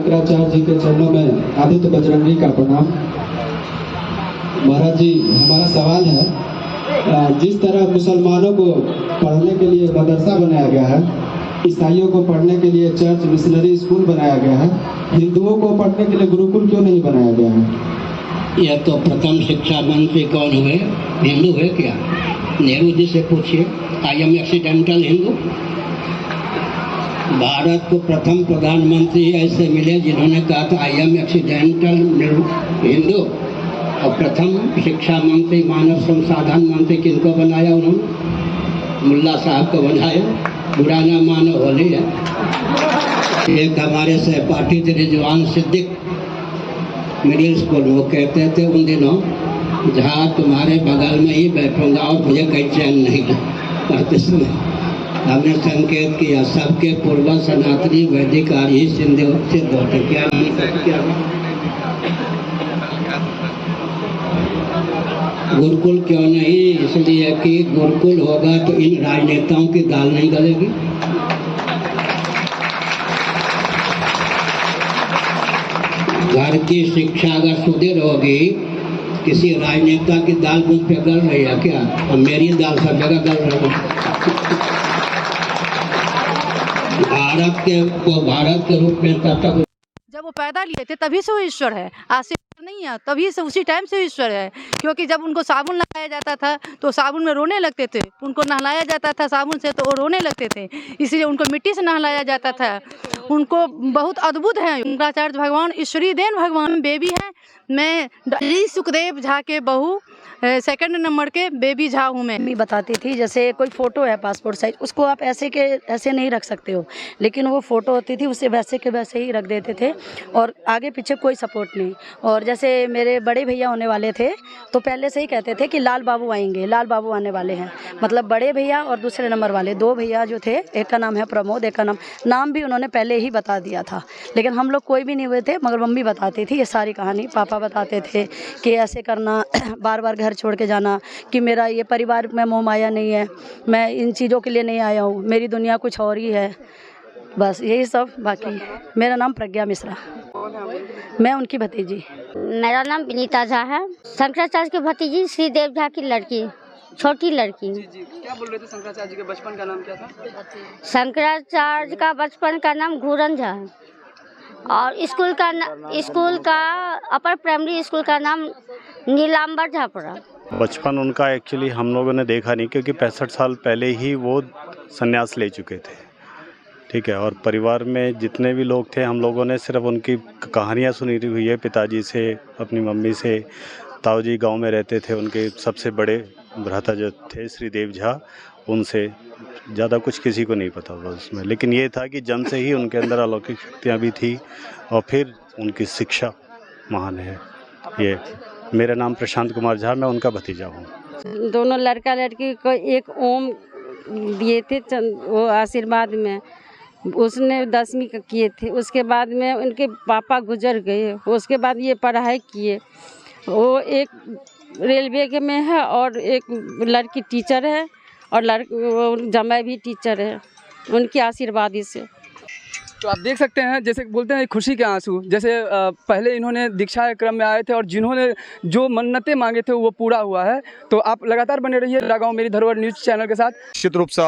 शंकराचार्य जी के चरणों में आदित्य बजरंगी का प्रणाम। महाराज जी, हमारा सवाल है, जिस तरह मुसलमानों को पढ़ने के लिए मदरसा बनाया गया है, ईसाइयों को पढ़ने के लिए चर्च मिशनरी स्कूल बनाया गया है, हिंदुओं को पढ़ने के लिए गुरुकुल क्यों नहीं बनाया गया है? यह तो प्रथम शिक्षा मंत्री कौन हुए? हिंदू है क्या? नेहरू जी से पूछिए। I am accidental Hindu. Bharat को प्रथम प्रधानमंत्री ऐसे मिले जिन्होंने कहा था आई एम एक्सीडेंटल हिंदू। और प्रथम शिक्षा मंत्री, मानव संसाधन मंत्री किनको बनाया उन्होंने? मुल्ला साहब को बनाया। बुरा ना मानो, होली है। एक हमारे सहपाठी थे रिजवान सिद्दीक, मिडिल स्कूल, वो कहते थे उन दिनों, जहाँ तुम्हारे बगल में ही बैठूंगा और मुझे कहीं चैन नहीं पढ़ते समय। हमने संकेत किया सबके पूर्वज सनातनी वैदिक आर्य सिंध होते, क्या नहीं क्या गुरुकुल क्यों नहीं? इसलिए कि गुरुकुल होगा तो इन राजनेताओं की दाल नहीं गलेगी। घर की शिक्षा अगर सुदृढ़ होगी, किसी राजनेता की दाल मुझ पे गल रही है क्या? और मेरी दाल सब जगह गल रही है। भारत के रूप में तब तक जब वो पैदा लिए थे तभी से वो ईश्वर है, आज से नहीं है, तभी से उसी टाइम से ईश्वर है। क्योंकि जब उनको साबुन लगाया जाता था तो साबुन में रोने लगते थे, उनको नहलाया जाता था साबुन से तो वो रोने लगते थे, इसलिए उनको मिट्टी से नहलाया जाता था। उनको बहुत अद्भुत है शंकराचार्य भगवान, ईश्वरी देन भगवान। बेबी है मैं, श्री सुखदेव झा के बहू, सेकंड नंबर के बेबी झा हूँ मैं। मम्मी बताती थी जैसे कोई फ़ोटो है पासपोर्ट साइज, उसको आप ऐसे के ऐसे नहीं रख सकते हो, लेकिन वो फ़ोटो होती थी उसे वैसे के वैसे ही रख देते थे और आगे पीछे कोई सपोर्ट नहीं। और जैसे मेरे बड़े भैया होने वाले थे तो पहले से ही कहते थे कि लाल बाबू आएंगे, लाल बाबू आने वाले हैं। मतलब बड़े भैया और दूसरे नंबर वाले दो भैया जो थे, एक का नाम है प्रमोद, एक का नाम भी उन्होंने पहले ही बता दिया था, लेकिन हम लोग कोई भी नहीं हुए थे। मगर मम्मी बताती थी ये सारी कहानी, पापा बताते थे कि ऐसे करना, बार बार घर छोड़ के जाना, कि मेरा ये परिवार में मोह माया नहीं है, मैं इन चीज़ों के लिए नहीं आया हूँ, मेरी दुनिया कुछ और ही है, बस यही सब। बाकी मेरा नाम प्रज्ञा मिश्रा, मैं उनकी भतीजी। मेरा नाम विनीता झा है, शंकराचार्य की भतीजी, श्रीदेव झा की लड़की, छोटी लड़की। जी जी, क्या बोल रहे थे? शंकराचार्य जी के बचपन का नाम क्या था? शंकराचार्य का बचपन का नाम घूरन झा है और स्कूल का अपर प्राइमरी स्कूल का नाम नीलांबर झा पड़ा। बचपन उनका एक्चुअली हम लोगों ने देखा नहीं, क्योंकि 65 साल पहले ही वो संन्यास ले चुके थे, ठीक है। और परिवार में जितने भी लोग थे हम लोगों ने सिर्फ उनकी कहानियाँ सुनी हुई है, पिताजी से, अपनी मम्मी से। ताऊ जी गाँव में रहते थे, उनके सबसे बड़े भ्राता जो थे श्रीदेव झा, उनसे ज़्यादा कुछ किसी को नहीं पता था उसमें। लेकिन ये था कि जन्म से ही उनके अंदर अलौकिक शक्तियाँ भी थी और फिर उनकी शिक्षा महान है। ये मेरा नाम प्रशांत कुमार झा, मैं उनका भतीजा हूँ। दोनों लड़का लड़की को एक ओम दिए थे वो आशीर्वाद में, उसने 10वीं का किए थे। उसके बाद में उनके पापा गुजर गए, उसके बाद ये पढ़ाई किए। वो एक रेलवे के में है और एक लड़की टीचर है और जमाई भी टीचर है, उनके आशीर्वाद से। तो आप देख सकते हैं, जैसे बोलते हैं खुशी के आंसू, जैसे पहले इन्होंने दीक्षा क्रम में आए थे और जिन्होंने जो मन्नतें मांगे थे वो पूरा हुआ है। तो आप लगातार बने रहिए लगाओ मेरी धरोहर न्यूज़ चैनल के साथ। निश्चित रूप से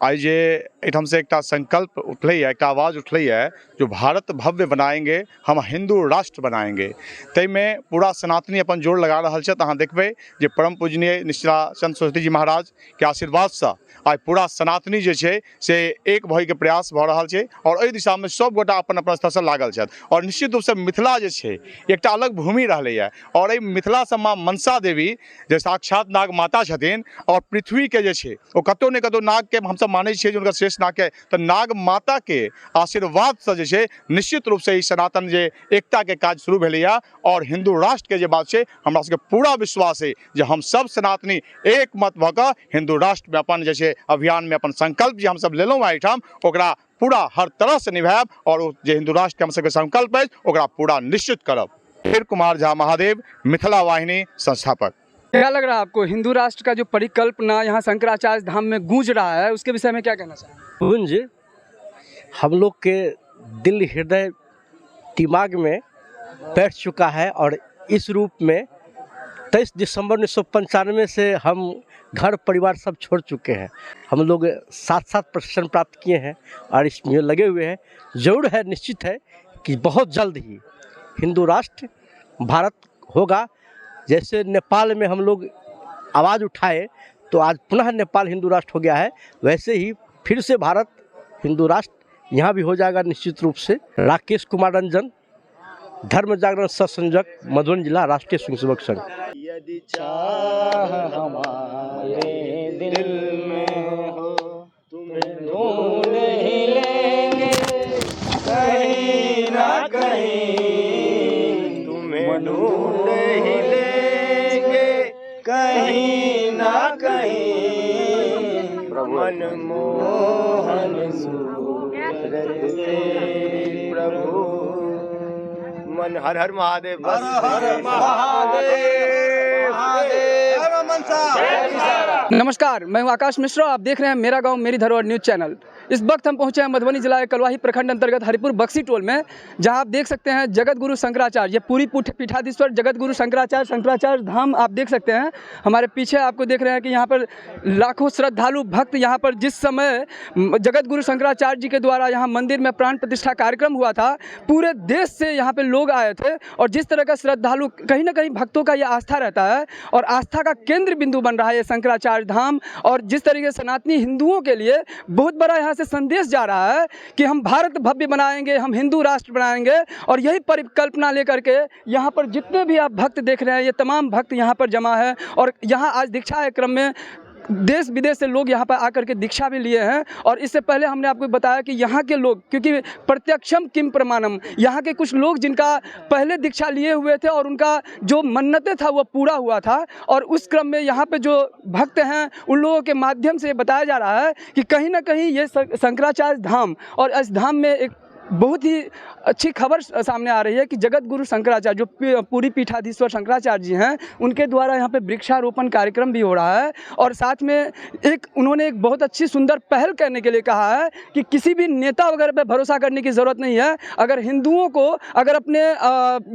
आई जे एठम से एक संकल्प उठल है, एक आवाज़ उठल है, जो भारत भव्य बनाएंगे, हम हिंदू राष्ट्र बनाएंगे। तै में पूरा सनातनी अपन जोड़ लगा रहा है। अहाँ देखबे जे परम पूजनीय निश्चलाचंद सरस्वती जी महाराज के आशीर्वाद से आज पूरा सनातनी जे छे से एक भय के प्रयास भ रहा है और एहि दिशा में सब गोटा अपन अपन स्तर से लागल छथि। और निश्चित रूप से मिथिला जे छे एकटा अलग भूमि रहलै है और एहि मिथिला से माँ मनसा देवी जे साक्षात नाग माता छथिन और पृथ्वी के जे छे ओ कतौ ने कतौ नाग के हम सब मानै छियै जे हुनकर श्रेष्ठ नाग के, तो नाग माता के आशीर्वाद से जे छे निश्चित रूप से ई सनातन जे एकता के काज शुरू भेलैया और हिंदू राष्ट्र के जे बात छे हमरा सबके पूरा विश्वास है जे हम सब सनातनी एक मत भऽ कऽ हिंदू राष्ट्र में अपन जे छे अभियान में अपन संकल्प जे हम सब लेलहुँ एहिठाम ओकरा पूरा हर तरह से निभायब और जे हिंदू राष्ट्र के हम सबके संकल्प है ओकरा पूरा निश्चित करब। वीर कुमार झा महादेव, मिथिला वाहिनी संस्थापक। क्या लग रहा है आपको, हिंदू राष्ट्र का जो परिकल्पना यहाँ शंकराचार्य धाम में गूंज रहा है, उसके विषय में क्या कहना चाहिए? गूंज हम लोग के दिल हृदय दिमाग में बैठ चुका है और इस रूप में 23 दिसंबर 1995 से हम घर परिवार सब छोड़ चुके हैं। हम लोग 7 प्रशिक्षण प्राप्त किए हैं और इसमें लगे हुए हैं। जरूर है, निश्चित है कि बहुत जल्द ही हिंदू राष्ट्र भारत होगा। जैसे नेपाल में हम लोग आवाज़ उठाए तो आज पुनः नेपाल हिंदू राष्ट्र हो गया है, वैसे ही फिर से भारत हिंदू राष्ट्र यहाँ भी हो जाएगा निश्चित रूप से। राकेश कुमार रंजन, धर्म जागरण सह संयोजक, मधुबनी जिला राष्ट्रीय स्वयंसेवक संघ। यदि चाह हमारे दिल में हो तुम्हें ढूंढ ही लेंगे कहीं ना कहीं, तुम्हें ढूंढ ही लेंगे कहीं ना कहीं। मनमोहन सूरत प्रभु मन। हर हर महादेव, बस हर हर महादेव, नमस्कार, मैं हूं आकाश मिश्रा। आप देख रहे हैं मेरा गांव मेरी धरोहर न्यूज़ चैनल। इस वक्त हम पहुंचे हैं मधुबनी जिला के कलवाही प्रखंड अंतर्गत हरिपुर बक्सी टोल में, जहां आप देख सकते हैं जगत गुरु शंकराचार्य, ये पूरी पीठाधीश्वर जगत गुरु शंकराचार्य धाम आप देख सकते हैं। हमारे पीछे आपको देख रहे हैं कि यहाँ पर लाखों श्रद्धालु भक्त यहाँ पर जिस समय जगत गुरु शंकराचार्य जी के द्वारा यहाँ मंदिर में प्राण प्रतिष्ठा कार्यक्रम हुआ था, पूरे देश से यहाँ पे लोग आए थे। और जिस तरह का श्रद्धालु, कहीं ना कहीं भक्तों का यह आस्था रहता है और आस्था का केंद्र बिंदु बन रहा है ये शंकराचार्य धाम। और जिस तरीके से सनातनी हिंदुओं के लिए बहुत बड़ा यहाँ से संदेश जा रहा है कि हम भारत भव्य बनाएंगे, हम हिंदू राष्ट्र बनाएंगे। और यही परिकल्पना लेकर के यहाँ पर जितने भी आप भक्त देख रहे हैं, ये तमाम भक्त यहाँ पर जमा है। और यहाँ आज दीक्षा क्रम में देश विदेश से लोग यहाँ पर आकर के दीक्षा भी लिए हैं। और इससे पहले हमने आपको बताया कि यहाँ के लोग, क्योंकि प्रत्यक्षम किम प्रमाणम, यहाँ के कुछ लोग जिनका पहले दीक्षा लिए हुए थे और उनका जो मन्नतें था वो पूरा हुआ था। और उस क्रम में यहाँ पे जो भक्त हैं उन लोगों के माध्यम से बताया जा रहा है कि कहीं ना कहीं ये शंकराचार्य धाम, और इस धाम में एक बहुत ही अच्छी खबर सामने आ रही है कि जगत गुरु शंकराचार्य, जो पूरी पीठाधीश्वर शंकराचार्य जी हैं, उनके द्वारा यहाँ पे वृक्षारोपण कार्यक्रम भी हो रहा है। और साथ में उन्होंने एक बहुत अच्छी सुंदर पहल करने के लिए कहा है कि किसी भी नेता वगैरह पे भरोसा करने की ज़रूरत नहीं है। अगर हिंदुओं को, अगर अपने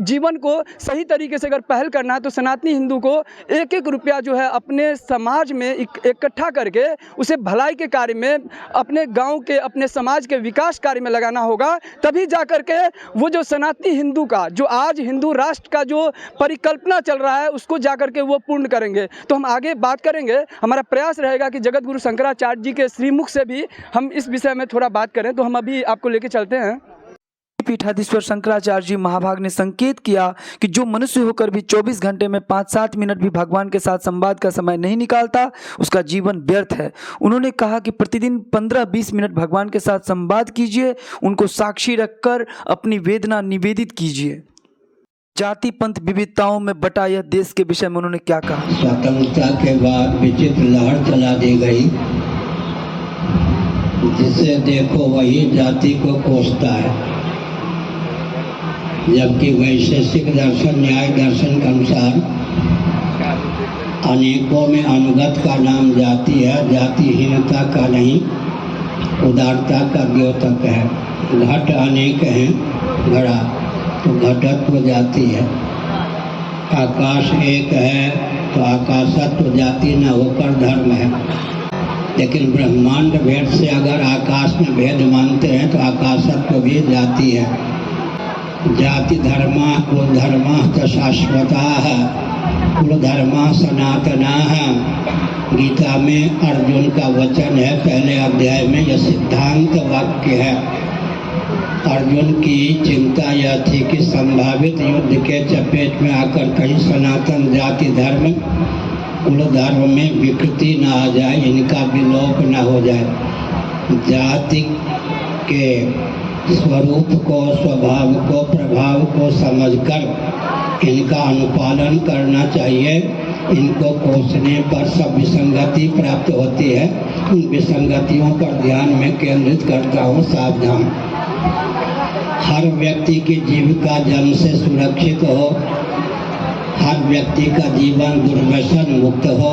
जीवन को सही तरीके से अगर पहल करना है तो सनातनी हिंदू को एक एक रुपया जो है अपने समाज में इकट्ठा करके उसे भलाई के कार्य में, अपने गाँव के, अपने समाज के विकास कार्य में लगाना होगा। तभी जाकर के वो जो सनातनी हिंदू का, जो आज हिंदू राष्ट्र का जो परिकल्पना चल रहा है, उसको जाकर के वो पूर्ण करेंगे। तो हम आगे बात करेंगे। हमारा प्रयास रहेगा कि जगत गुरु शंकराचार्य जी के श्रीमुख से भी हम इस विषय में थोड़ा बात करें। तो हम अभी आपको लेके चलते हैं। पीठाधीश्वर शंकराचार्य जी महाभाग ने संकेत किया कि जो मनुष्य होकर भी 24 घंटे में 5-7 मिनट भी भगवान के साथ संवाद का समय नहीं निकालता, उसका जीवन व्यर्थ है। उन्होंने कहा कि प्रतिदिन 15-20 मिनट भगवान के साथ संवाद कीजिए, उनको साक्षी रखकर अपनी वेदना निवेदित कीजिए। जाति पंथ विविधताओं में बटा यह देश के विषय में उन्होंने क्या कहा? स्वतंत्रता के बाद विचित्र लहर चला दी गई, जिसे देखो वही जाति को कोसता है। जबकि वैशेषिक दर्शन, न्याय दर्शन के अनुसार अनेकों में अनुगत का नाम जाति है। जातिहीनता का नहीं, उदारता का द्योतक है। घट अनेक हैं, घड़ा तो घटत्व जाति है। आकाश एक है तो आकाशत्व जाति न होकर धर्म है। लेकिन ब्रह्मांड भेद से अगर आकाश में भेद मानते हैं तो आकाशत्व भी जाति है। जाति धर्मा कुल धर्मा च शाश्वता, कुल धर्मा सनातना। गीता में अर्जुन का वचन है, पहले अध्याय में यह सिद्धांत वाक्य है। अर्जुन की चिंता यह थी कि संभावित युद्ध के चपेट में आकर कहीं सनातन जाति धर्म, कुल धर्म में विकृति न आ जाए, इनका विलोप न हो जाए। जाति के स्वरूप को, स्वभाव को, प्रभाव को समझकर इनका अनुपालन करना चाहिए। इनको कोसने पर सब विसंगति प्राप्त होती है। उन विसंगतियों पर ध्यान में केंद्रित करता हूँ। सावधान, हर व्यक्ति की जीविका जन्म से सुरक्षित हो, हर व्यक्ति का जीवन दुर्व्यसन मुक्त हो,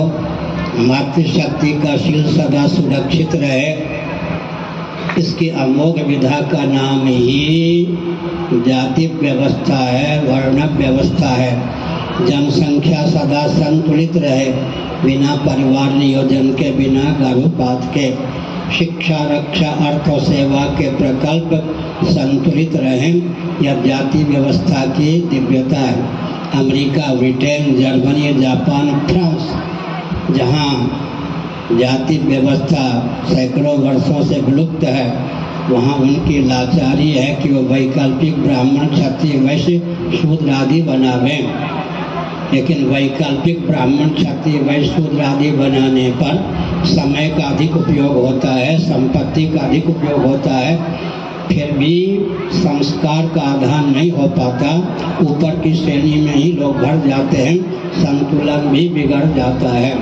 मातृशक्ति का शील सदा सुरक्षित रहे। इसकी अमोघ विधा का नाम ही जाति व्यवस्था है, वर्ण व्यवस्था है। जनसंख्या सदा संतुलित रहे, बिना परिवार नियोजन के, बिना गर्भपात के। शिक्षा, रक्षा, अर्थ और सेवा के प्रकल्प संतुलित रहें, यह जाति व्यवस्था की दिव्यता है। America, Britain, Germany, Japan, France, जहाँ जाति व्यवस्था सैकड़ों वर्षों से विलुप्त है, वहाँ उनकी लाचारी है कि वो वैकल्पिक ब्राह्मण, क्षत्रिय, वैश्य, शूद्र आदि बनावें। लेकिन वैकल्पिक ब्राह्मण, क्षत्रिय, वैश्य, शूद्र आदि बनाने पर समय का अधिक उपयोग होता है, संपत्ति का अधिक उपयोग होता है, फिर भी संस्कार का आधान नहीं हो पाता। ऊपर की श्रेणी में ही लोग भर जाते हैं, संतुलन भी बिगड़ जाता है।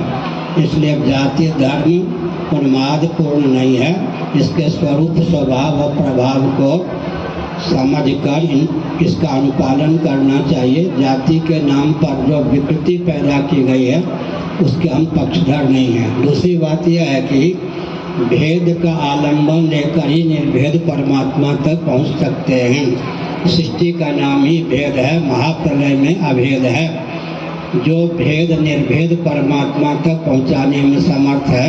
इसलिए जाति धर्म उन्मादपूर्ण नहीं है, इसके स्वरूप, स्वभाव और प्रभाव को समझकर इसका अनुपालन करना चाहिए। जाति के नाम पर जो विकृति पैदा की गई है उसके हम पक्षधर नहीं हैं। दूसरी बात यह है कि भेद का आलंबन लेकर ही निर्भेद परमात्मा तक पहुंच सकते हैं। सृष्टि का नाम ही भेद है, महाप्रलय में अभेद है। जो भेद निर्भेद परमात्मा तक पहुंचाने में समर्थ है,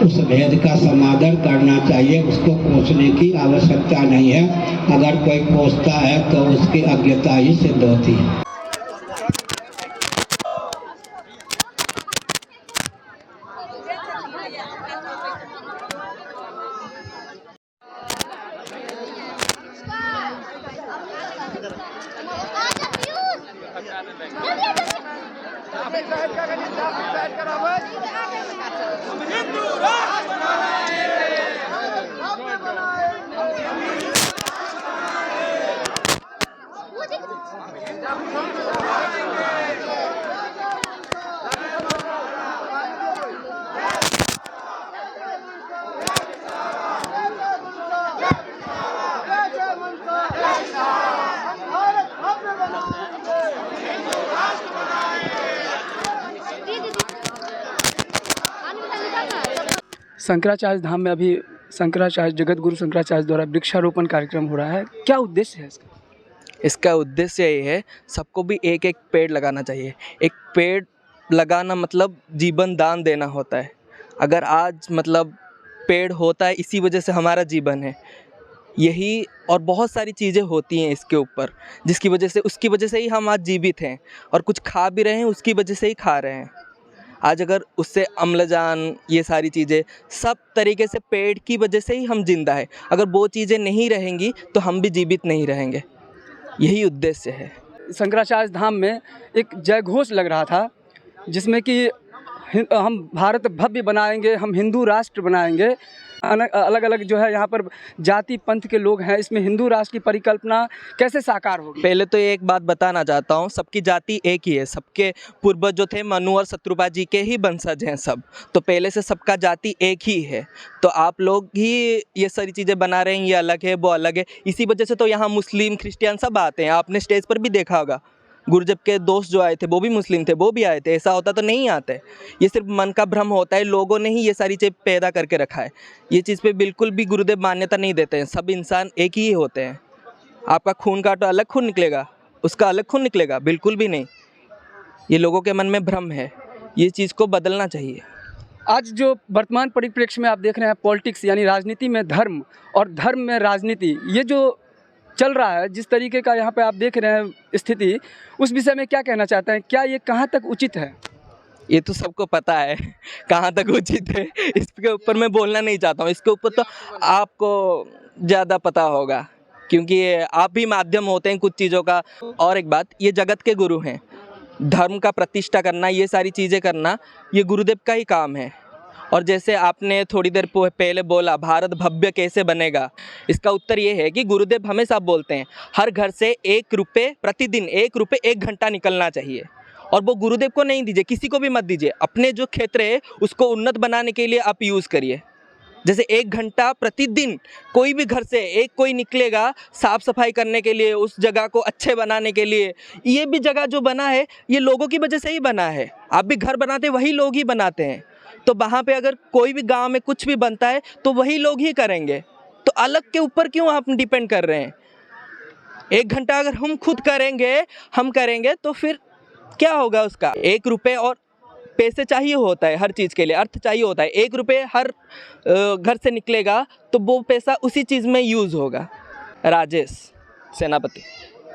उस भेद का समादर करना चाहिए, उसको कोसने की आवश्यकता नहीं है। अगर कोई कोसता है तो उसकी अज्ञता ही सिद्ध होती है। शंकराचार्य धाम में अभी शंकराचार्य, जगत गुरु शंकराचार्य द्वारा वृक्षारोपण कार्यक्रम हो रहा है, क्या उद्देश्य है इसका? इसका उद्देश्य ये है, सबको भी एक एक पेड़ लगाना चाहिए। एक पेड़ लगाना मतलब जीवन दान देना होता है। अगर आज मतलब पेड़ होता है, इसी वजह से हमारा जीवन है। यही और बहुत सारी चीज़ें होती हैं इसके ऊपर, जिसकी वजह से, उसकी वजह से ही हम आज जीवित हैं, और कुछ खा भी रहे हैं, उसकी वजह से ही खा रहे हैं। आज अगर उससे अम्लजान, ये सारी चीज़ें सब तरीके से पेड़ की वजह से ही हम जिंदा है। अगर वो चीज़ें नहीं रहेंगी तो हम भी जीवित नहीं रहेंगे। यही उद्देश्य है। शंकराचार्य धाम में एक जय घोष लग रहा था, जिसमें कि हम भारत भव्य बनाएंगे, हम हिंदू राष्ट्र बनाएंगे। अलग अलग जो है यहाँ पर जाति पंथ के लोग हैं, इसमें हिंदू राष्ट्र की परिकल्पना कैसे साकार होगी? पहले तो एक बात बताना चाहता हूँ, सबकी जाति एक ही है। सबके पूर्वज जो थे मनु और शत्रुपा जी के ही वंशज हैं सब, तो पहले से सबका जाति एक ही है। तो आप लोग ही ये सारी चीज़ें बना रहे हैं, ये अलग है, वो अलग है। इसी वजह से तो यहाँ मुस्लिम, क्रिश्चियन सब आते हैं। आपने स्टेज पर भी देखा होगा, गुरुजब के दोस्त जो आए थे वो भी मुस्लिम थे, वो भी आए थे। ऐसा होता तो नहीं आते। ये सिर्फ मन का भ्रम होता है, लोगों ने ही ये सारी चीज़ पैदा करके रखा है। ये चीज़ पे बिल्कुल भी गुरुदेव मान्यता नहीं देते हैं। सब इंसान एक ही होते हैं। आपका खून का तो अलग खून निकलेगा, उसका अलग खून निकलेगा, बिल्कुल भी नहीं। ये लोगों के मन में भ्रम है, ये चीज़ को बदलना चाहिए। आज जो वर्तमान परिप्रेक्ष्य में आप देख रहे हैं, पॉलिटिक्स यानी राजनीति में धर्म और धर्म में राजनीति, ये जो चल रहा है, जिस तरीके का यहाँ पे आप देख रहे हैं स्थिति, उस विषय में क्या कहना चाहते हैं? क्या ये कहाँ तक उचित है? ये तो सबको पता है कहाँ तक उचित है। इसके ऊपर मैं बोलना नहीं चाहता हूँ। इसके ऊपर तो आपको ज़्यादा पता होगा, क्योंकि आप भी माध्यम होते हैं कुछ चीज़ों का। और एक बात, ये जगत के गुरु हैं। धर्म का प्रतिष्ठा करना, ये सारी चीज़ें करना, ये गुरुदेव का ही काम है। और जैसे आपने थोड़ी देर पहले बोला, भारत भव्य कैसे बनेगा, इसका उत्तर ये है कि गुरुदेव हमेशा बोलते हैं हर घर से 1 रुपये प्रतिदिन, 1 रुपये 1 घंटा निकलना चाहिए। और वो गुरुदेव को नहीं दीजिए, किसी को भी मत दीजिए। अपने जो क्षेत्र है उसको उन्नत बनाने के लिए आप यूज़ करिए। जैसे 1 घंटा प्रतिदिन कोई भी घर से एक कोई निकलेगा साफ़ सफाई करने के लिए, उस जगह को अच्छे बनाने के लिए। ये भी जगह जो बना है ये लोगों की वजह से ही बना है। आप भी घर बनाते वही लोग ही बनाते हैं। तो वहाँ पे अगर कोई भी गांव में कुछ भी बनता है तो वही लोग ही करेंगे। तो अलग के ऊपर क्यों आप डिपेंड कर रहे हैं? 1 घंटा अगर हम खुद करेंगे तो फिर क्या होगा उसका। 1 रुपये और पैसे चाहिए होता है, हर चीज़ के लिए अर्थ चाहिए होता है। 1 रुपये हर घर से निकलेगा तो वो पैसा उसी चीज़ में यूज़ होगा। राजेश सेनापति।